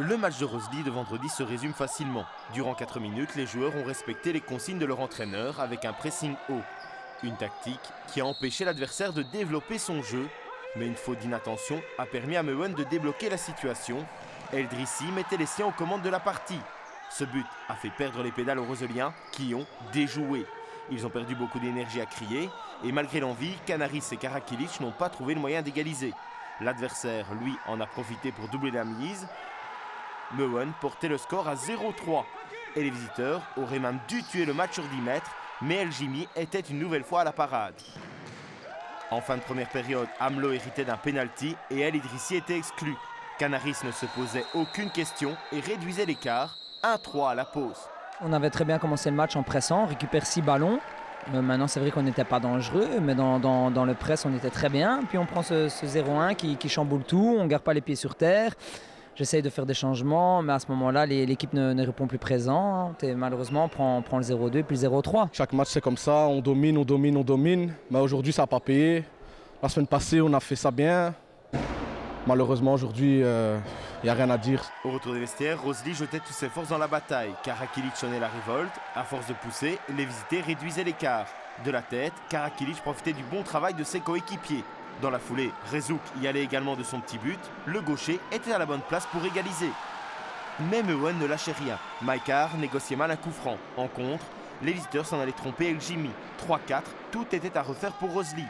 Le match de Rosely de vendredi se résume facilement. Durant 4 minutes, les joueurs ont respecté les consignes de leur entraîneur avec un pressing haut. Une tactique qui a empêché l'adversaire de développer son jeu, mais une faute d'inattention a permis à Mewen de débloquer la situation. El Drissi mettait les siens aux commandes de la partie. Ce but a fait perdre les pédales aux Roseliens qui ont déjoué. Ils ont perdu beaucoup d'énergie à crier et malgré l'envie, Canaris et Karakilic n'ont pas trouvé le moyen d'égaliser. L'adversaire, lui, en a profité pour doubler la mise. Mewen portait le score à 0-3 et les visiteurs auraient même dû tuer le match sur 10 mètres, mais El Jimi était une nouvelle fois à la parade. En fin de première période, Amlo héritait d'un pénalty et El Idrissi était exclu. Canaris ne se posait aucune question et réduisait l'écart, 1-3 à la pause. On avait très bien commencé le match en pressant, on récupère 6 ballons. Maintenant, c'est vrai qu'on n'était pas dangereux, mais dans le press, on était très bien. Puis on prend ce 0-1 qui chamboule tout, on ne garde pas les pieds sur terre. J'essaye de faire des changements, mais à ce moment-là, l'équipe ne répond plus présente. Et malheureusement, on prend le 0-2 puis le 0-3. Chaque match, c'est comme ça, on domine. Mais aujourd'hui, ça n'a pas payé. La semaine passée, on a fait ça bien. Malheureusement, aujourd'hui, il n'y a rien à dire. Au retour des vestiaires, Rosely jetait toutes ses forces dans la bataille. Karakilic sonnait la révolte. À force de pousser, les visiteurs réduisaient l'écart. De la tête, Karakilic profitait du bon travail de ses coéquipiers. Dans la foulée, Rezouk y allait également de son petit but. Le gaucher était à la bonne place pour égaliser. Mais Mewen ne lâchait rien. Maïkar négociait mal un coup franc. En contre, les visiteurs s'en allaient tromper El Jimi. 3-4, tout était à refaire pour Rosely.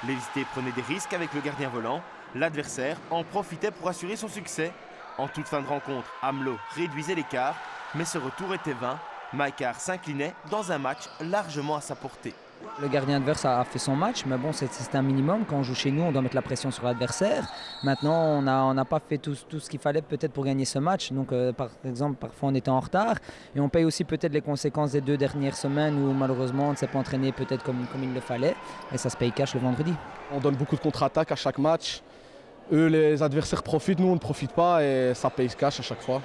Les visiteurs prenaient des risques avec le gardien volant. L'adversaire en profitait pour assurer son succès. En toute fin de rencontre, Amlo réduisait l'écart, mais ce retour était vain. Maïkar s'inclinait dans un match largement à sa portée. Le gardien adverse a fait son match, mais bon, c'est un minimum. Quand on joue chez nous, on doit mettre la pression sur l'adversaire. Maintenant, on n'a pas fait tout ce qu'il fallait peut-être pour gagner ce match. Donc, par exemple, parfois on était en retard. Et on paye aussi peut-être les conséquences des 2 dernières semaines où malheureusement on ne s'est pas entraîné peut-être comme il le fallait. Et ça se paye cash le vendredi. On donne beaucoup de contre-attaques à chaque match. Eux, les adversaires profitent, nous on ne profite pas et ça paye cash à chaque fois.